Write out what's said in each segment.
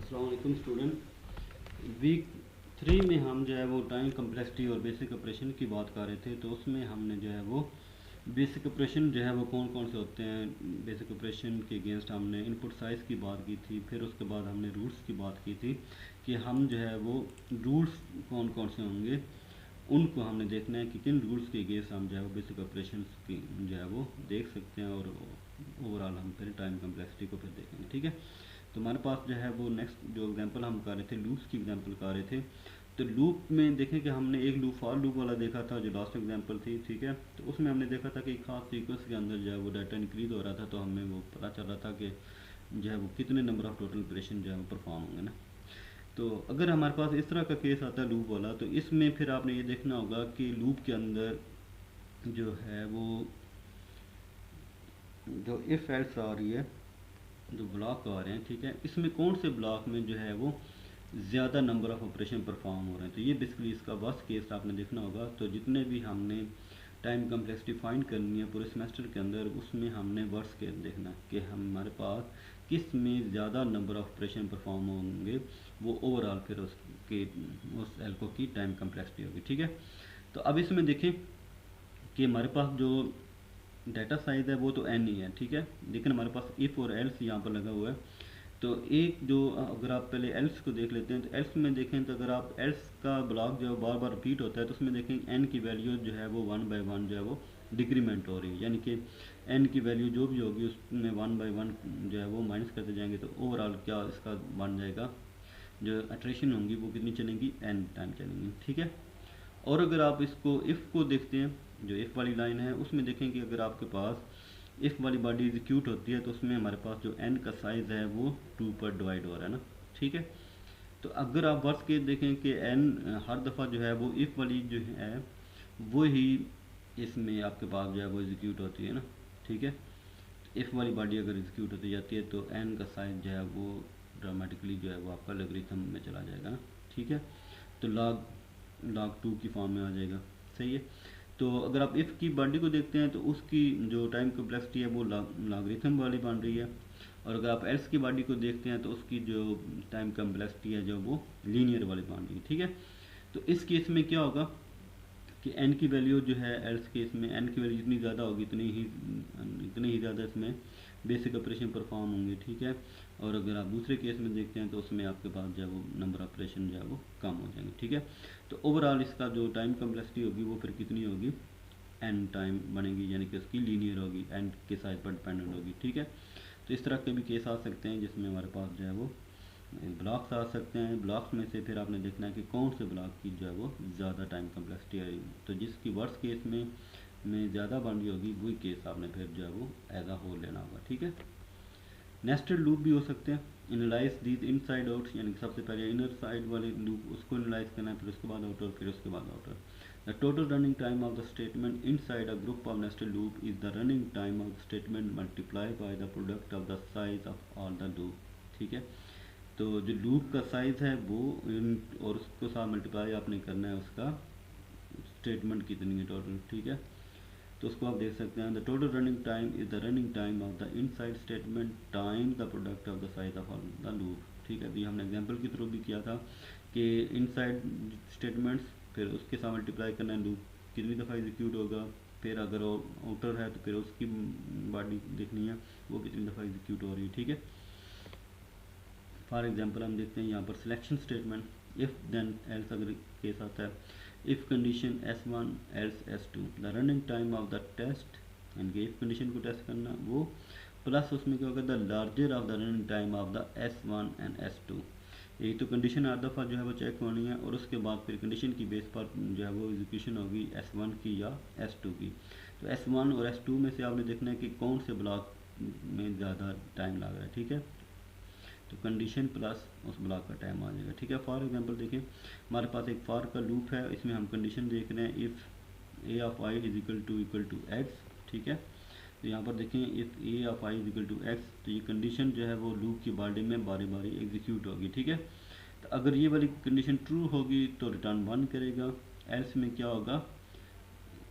अस्सलाम वालेकुम student. Week 3 में हम जो है वो टाइम कम्प्लेक्सिटी और बेसिक ऑपरेशन की बात कर रहे थे। तो उसमें हमने जो है वो बेसिक ऑपरेशन जो है वो कौन कौन से होते हैं, बेसिक ऑपरेशन के अगेंस्ट हमने इनपुट साइज़ की बात की थी। फिर उसके बाद हमने रूट्स की बात की थी कि हम जो है वो रूट्स कौन कौन से होंगे, उनको हमने देखना है कि किन रूल्स के अगेंस्ट हम जो है वो बेसिक ऑपरेशन की जो है वो देख सकते हैं। और ओवरऑल हम फिर टाइम कम्प्लेक्सिटी को फिर देखेंगे। ठीक है, तो हमारे पास जो है वो नेक्स्ट जो एग्जांपल हम कर रहे थे, लूप्स की एग्जांपल कर रहे थे। तो लूप में देखें कि हमने एक लूप फॉर लूप वाला देखा था जो लास्ट एग्जांपल थी। ठीक है, तो उसमें हमने देखा था कि एक खास सीक्वेंस के अंदर जो है वो डाटा इंक्रीज हो रहा था, तो हमें वो पता चल रहा था कि जो है वो कितने नंबर ऑफ टोटल ऑपरेशन जो है वो परफॉर्म होंगे ना। तो अगर हमारे पास इस तरह का केस आता है लूप वाला, तो इसमें फिर आपने ये देखना होगा कि लूप के अंदर जो है वो जो इफ़ एल्स आ रही है, जो ब्लॉक आ रहे हैं, ठीक है, इसमें कौन से ब्लॉक में जो है वो ज़्यादा नंबर ऑफ ऑपरेशन परफॉर्म हो रहे हैं। तो ये बेसिकली इसका वर्स्ट केस आपने देखना होगा। तो जितने भी हमने टाइम कम्प्लेक्सिटी फाइंड करनी है पूरे सेमेस्टर के अंदर, उसमें हमने वर्स्ट केस देखना है कि हमारे पास किस में ज़्यादा नंबर ऑफ ऑपरेशन परफॉर्म होंगे, वो ओवरऑल फिर उसके उस एल्को की टाइम कम्प्लेक्सिटी होगी। ठीक है, तो अब इसमें देखें कि हमारे पास जो डाटा साइज़ है वो तो एन ही है। ठीक है, लेकिन हमारे पास इफ़ और एल्स यहाँ पर लगा हुआ है। तो एक जो अगर आप पहले एल्स को देख लेते हैं, तो एल्स में देखें तो अगर आप एल्स का ब्लॉक जो बार बार रिपीट होता है, तो उसमें देखें एन की वैल्यू जो है वो 1/1 जो है वो डिक्रीमेंट हो रही है। यानी कि एन की वैल्यू जो भी होगी उसमें 1/1 जो है वो माइनस करते जाएंगे, तो ओवरऑल क्या इसका बन जाएगा, जो अट्रेशन होंगी वो कितनी चलेंगी, एन टाइम चलेंगी। ठीक है, और अगर आप इसको इफ़ को देखते हैं, जो इफ़ वाली लाइन है उसमें देखें कि अगर आपके पास इफ़ वाली बॉडी एग्जीक्यूट होती है, तो उसमें हमारे पास जो एन का साइज़ है वो 2 पर डिवाइड हो रहा है ना। ठीक है, तो अगर आप वर्स केस देखें कि एन हर दफ़ा जो है वो इफ़ वाली जो है वो ही इसमें आपके पास जो है वो एग्जीक्यूट होती है ना। ठीक है, इफ़ वाली बॉडी अगर एग्जीक्यूट होती जाती है तो एन का साइज़ जो है वो ड्रामेटिकली जो है वो आपका लॉगरिथम में चला जाएगा ना। ठीक है, तो log 2 की फॉर्म में आ जाएगा। सही है, तो अगर आप इफ़ की बॉडी को देखते हैं तो उसकी जो टाइम कम्प्लेक्सिटी है वो लॉगरिथम वाली बन रही है। और अगर आप एल्स की बॉडी को देखते हैं तो उसकी जो टाइम कम्प्लेक्सिटी है जो वो लीनियर वाली बन रही है। ठीक है, तो इस केस में क्या होगा कि एन की वैल्यू जो है एल्स केस में एन की वैल्यू जितनी ज़्यादा होगी इतनी ही ज़्यादा इसमें बेसिक ऑपरेशन परफॉर्म होंगे। ठीक है, और अगर आप दूसरे केस में देखते हैं तो उसमें आपके पास जो है वो नंबर ऑपरेशन जो है वो कम हो जाएंगे। ठीक है, तो ओवरऑल इसका जो टाइम कम्प्लेक्सिटी होगी वो फिर कितनी होगी, एन टाइम बनेगी, यानी कि उसकी लीनियर होगी, एन के साइज पर डिपेंडेंट होगी। ठीक है, तो इस तरह के भी केस आ सकते हैं जिसमें हमारे पास जो है वो ब्लॉक्स आ सकते हैं। ब्लॉक्स में से फिर आपने देखना है कि कौन से ब्लॉक की जो है वो ज़्यादा टाइम कम्प्लेक्सिटी आएगी। तो जिसकी वर्स्ट केस में ज़्यादा बन रही होगी वही केस आपने फिर जो है वो एज अ होल लेना होगा। ठीक है, नेस्टेड लूप भी हो सकते हैं। एनालाइज दीज इनसाइड आउट, यानी कि सबसे पहले इनर साइड वाले लूप उसको एनालाइज करना है, फिर उसके बाद आउटर, फिर उसके बाद outer. The total running time of the statement inside a group of nested loop is the running time of the statement multiply by the product of the size of all the loop. ठीक है, तो जो loop का size है वो और उसको साथ मल्टीप्लाई आपने करना है उसका स्टेटमेंट कितनी है टोटल। ठीक है, तो उसको आप देख सकते हैं the total running time is the running time of the inside statement time the product of the size of the loop. ठीक है, तो ये हमने एग्जांपल की थ्रू भी किया था कि इनसाइड स्टेटमेंट्स फिर उसके साथ मल्टीप्लाई करना है, लूप कितनी दफ़ा एग्जीक्यूट होगा, फिर अगर आउटर है तो फिर उसकी बॉडी देखनी है वो कितनी दफ़ा एग्जीक्यूट हो रही है। ठीक है, फॉर एग्जांपल हम देखते हैं यहाँ पर selection statement, if then else अगर केस आता है, if condition S1 else S2 the running time of the test, यानी कि इफ़ कंडीशन को टेस्ट करना वो प्लस उसमें क्या होगा the larger of the running time of the S1 and S2। यही तो कंडीशन हर दफ़ा जो है वो चेक होनी है, और उसके बाद फिर कंडीशन की बेस पर जो है वो एग्जीक्यूशन होगी S1 की या S2 की। तो S1 और S2 में से आपने देखना है कि कौन से ब्लॉक में ज़्यादा टाइम लग रहा है। ठीक है, तो कंडीशन प्लस उस ब्लॉक का टाइम आ जाएगा। ठीक है, फॉर एग्जांपल देखिए हमारे पास एक फॉर का लूप है, इसमें हम कंडीशन देख रहे हैं if A of I is equal to X. ठीक है, तो यहाँ पर देखें if A of I is equal to X, तो ये कंडीशन जो है वो लूप की बॉडी में बारी बारी एग्जीक्यूट होगी। ठीक है, तो अगर ये वाली कंडीशन ट्रू होगी तो रिटर्न 1 करेगा, एल्स में क्या होगा,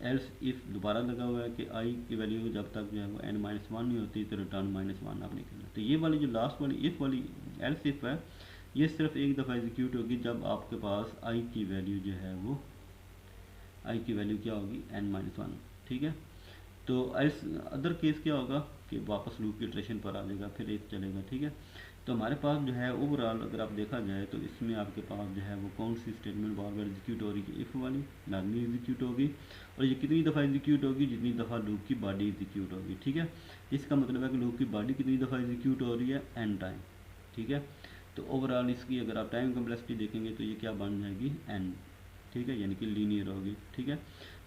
एल्स इफ़ दोबारा लगा हुआ है कि आई की वैल्यू जब तक जो है वो n-1 नहीं होती तो रिटर्न -1 आपने करना। तो ये वाली जो लास्ट वाली इफ़ वाली एल्स इफ़ है, ये सिर्फ एक दफ़ा एग्जीक्यूट होगी जब आपके पास आई की वैल्यू जो है वो आई की वैल्यू क्या होगी n-1, ठीक है। तो इस अदर केस क्या होगा कि वापस लूप की इटरेशन पर आ जाएगा, फिर एक चलेगा, ठीक है। तो हमारे पास जो है ओवरऑल अगर आप देखा जाए तो इसमें आपके पास जो है वो कौन सी स्टेटमेंट बार बार एग्जीक्यूट हो रही है, इफ़ वाली लाजमी एग्जीक्यूट होगी, और ये कितनी दफ़ा एग्जीक्यूट होगी, जितनी दफ़ा लूप की बॉडी एग्जीक्यूट होगी, ठीक है। इसका मतलब है कि लूप की बॉडी कितनी दफ़ा एग्जीक्यूट हो रही है, n टाइम, ठीक है। तो ओवरऑल इसकी अगर आप टाइम कम्प्लेक्सिटी देखेंगे तो ये क्या बन जाएगी n, ठीक है, यानी कि लीनियर होगी, ठीक है।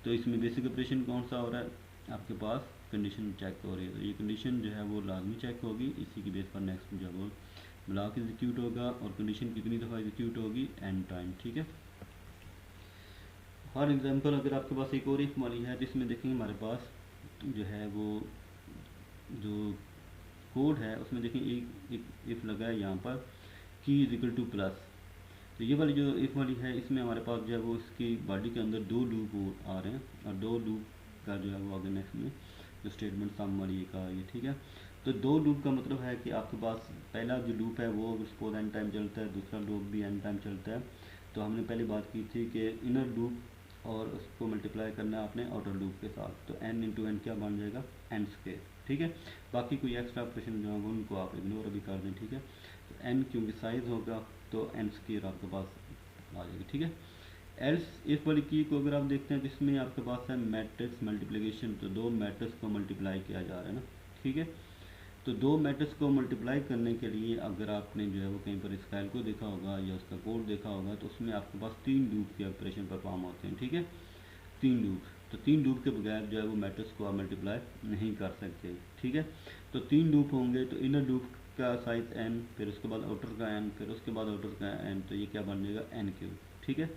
तो इसमें बेसिक ऑपरेशन कौन सा हो रहा है, आपके पास कंडीशन चेक हो रही है, तो ये कंडीशन जो है वो लाजमी चेक होगी, इसी की बेस पर नेक्स्ट जो है वो ब्लॉक एग्जीक्यूट होगा, और कंडीशन कितनी दफ़ा एग्जीक्यूट होगी, n टाइम, ठीक है। फॉर एग्जांपल अगर आपके पास एक और इफ वाली है जिसमें देखेंगे हमारे पास जो है वो जो कोड है उसमें देखें एक इफ लगा है यहाँ पर की इज इक्वल टू प्लस। तो ये वाली जो इफ वाली है इसमें हमारे पास जो है वो इसकी बॉडी के अंदर दो लूप आ रहे हैं, और दो लूप का जो है वो आगे नेक्स्ट में जो स्टेटमेंट सम वाली एक आ रही है, ठीक है। तो दो लूप का मतलब है कि आपके पास पहला जो लूप है वो सपोज n टाइम चलता है, दूसरा लूप भी n टाइम चलता है। तो हमने पहले बात की थी कि इनर लूप और उसको मल्टीप्लाई करना है आपने आउटर लूप के साथ, तो n इंटू एन क्या बन जाएगा, n स्क्वायर, ठीक है। बाकी कोई एक्स्ट्रा ऑपरेशन जो है वो उनको आप इग्नोर अभी कर दें, ठीक है। तो n क्योंकि साइज होगा तो n स्क्वायर आपके पास आ जाएगी, ठीक है। एल्स इफ वाली की को अगर आप देखते हैं तो इसमें आपके पास है मैट्रिक्स मल्टीप्लिकेशन, तो दो मैट्रिक्स को मल्टीप्लाई किया जा रहा है ना, ठीक है। तो दो मैट्रिक्स को मल्टीप्लाई करने के लिए अगर आपने जो है वो कहीं पर स्काइल को देखा होगा या उसका कोड देखा होगा तो उसमें आपके पास तीन लूप के ऑपरेशन परफॉर्म होते हैं, ठीक है, तीन लूप। तो तीन लूप के बगैर जो है वो मैट्रिक्स को आप मल्टीप्लाई नहीं कर सकते, ठीक है। तो तीन लूप होंगे, तो इनर लूप का साइज n, फिर उसके बाद आउटर का n, फिर उसके बाद आउटर का n, तो ये क्या बन जाएगा n3, ठीक है।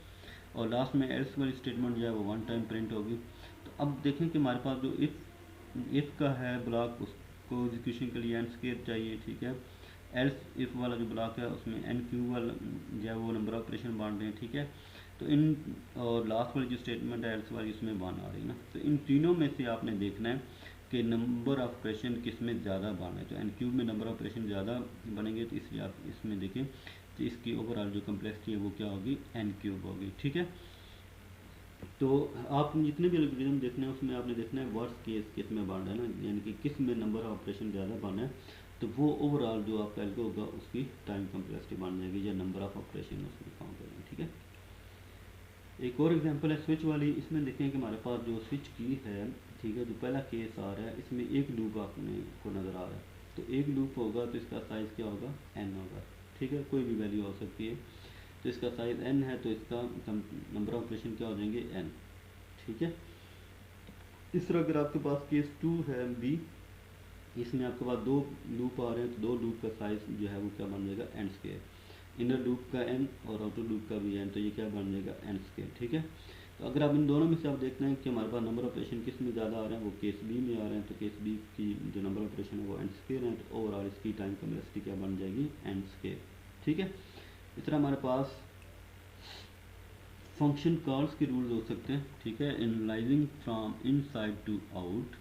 और लास्ट में एल्स वाली स्टेटमेंट जो है वो वन टाइम प्रिंट होगी। तो अब देखें कि हमारे पास जो इफ़ का है ब्लॉक उसको एग्जीक्यूशन के लिए n स्क्वायर चाहिए, ठीक है। एल्स इफ़ वाला जो ब्लॉक है उसमें n³ वाला जो है वो नंबर ऑपरेशन बांट रहे हैं, ठीक है। तो इन और लास्ट वाली जो स्टेटमेंट है एल्स वाली उसमें बान आ रही है ना, तो इन तीनों में से आपने देखना है कि नंबर ऑफ ऑपरेशन किस में ज़्यादा बन है। तो n³ में नंबर ऑफ ऑपरेशन ज़्यादा बनेंगे, तो इसलिए आप इसमें देखें तो इसकी ओवरऑल जो कम्प्लेक्सिटी है वो क्या होगी, n³ होगी, ठीक है। तो आप जितने भी एल्गोरिथम देखना है उसमें आपने देखना है वर्स्ट केस किस में बांटा है ना, यानी कि किस में नंबर ऑफ ऑपरेशन ज़्यादा बना है, तो वो ओवरऑल जो आपका एल्गो होगा उसकी टाइम कम्प्लेक्सिटी बन जाएगी या नंबर ऑफ ऑपरेशन उसमें काउंट करेंगे, ठीक है। एक और एग्जांपल है स्विच वाली, इसमें देखें कि हमारे पास जो स्विच की है, ठीक है, जो पहला केस आ रहा है इसमें एक लूप आपने को नज़र आ रहा है। तो एक लूप होगा तो इसका साइज़ क्या होगा, n होगा, ठीक है, कोई भी वैल्यू हो सकती है। तो इसका साइज़ n है तो इसका नंबर ऑफ ऑपरेशन क्या हो जाएंगे n, ठीक है। इस तरह अगर आपके पास केस 2 है b, इसमें आपके पास दो लूप आ रहे हैं, तो दो लूप का साइज़ जो है वो क्या बन जाएगा n स्क्वायर, इनर लूप का n और आउटर लूप का भी n, तो ये क्या बन जाएगा n स्क्वायर, ठीक है। तो अगर आप इन दोनों में से आप देखते हैं कि हमारे पास नंबर ऑपरेशन किस में ज़्यादा आ रहे हैं, वो केस बी में आ रहे हैं, तो केस बी की जो नंबर ऑपरेशन है वो n स्क्वायर है, तो ओवरऑल इसकी टाइम कम्प्लेक्सिटी क्या बन जाएगी, n स्क्वायर, ठीक है। इस तरह हमारे पास फंक्शन कॉल्स के रूल्स हो सकते हैं, ठीक है, analysing from inside to out,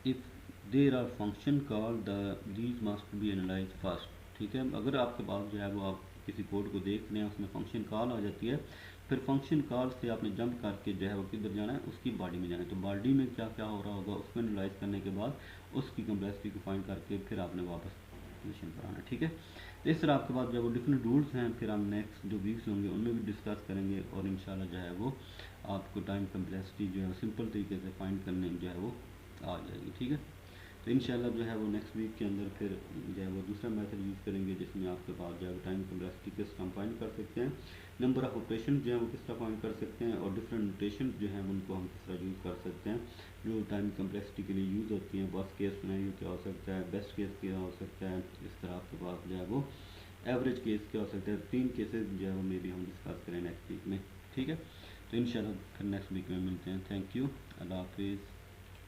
if there are function call these must be analyse first, ठीक है। अगर आपके पास जो है वो आप किसी कोड को देख रहे हैं उसमें फंक्शन कॉल आ जाती है, फिर फंक्शन कॉल से आपने जंप करके जो है वो किधर जाना है, उसकी बॉडी में जाना है। तो बॉडी में क्या क्या हो रहा होगा उसको एनालाइज करने के बाद उसकी कम्प्लेक्सिटी को फाइंड करके फिर आपने वापस सोल्यूशन पर आना है, ठीक है। तो इस तरह आपके पास जो है वो डिफरेंट रूल्स हैं, फिर हम नेक्स्ट जो वीक्स होंगे उनमें भी डिस्कस करेंगे, और इंशाल्लाह जो है वो आपको टाइम कम्प्लेक्सिटी जो है सिंपल तरीके से फाइंड करने जो है वो आ जाएगी, ठीक है। तो इंशाल्लाह जो है वो नेक्स्ट वीक के अंदर फिर जो है वो दूसरा मेथड यूज़ करेंगे जिसमें आपके पास जो है टाइम कम्प्लेक्सिटी किस तरह फाइंड कर सकते हैं, नंबर ऑफ ऑपरेशन जो है वो किस तरह फाइंड कर सकते हैं, और डिफरेंट नोटेशन जो हैं उनको हम किस तरह यूज़ कर सकते हैं जो टाइम कम्प्लेक्सिटी के लिए यूज़ होती हैं। वर्स्ट केस सिनेरियो क्या हो सकता है, बेस्ट केस क्या हो सकता है, इस तरह आपके पास जो है वो एवरेज केस क्या हो सकता है। तीन केसेस जो है वो मे भी हम डिस्कस करें नेक्स्ट वीक में, ठीक है। तो इंशाल्लाह फिर नेक्स्ट वीक में मिलते हैं। थैंक यू, अल्लाह हाफिज़।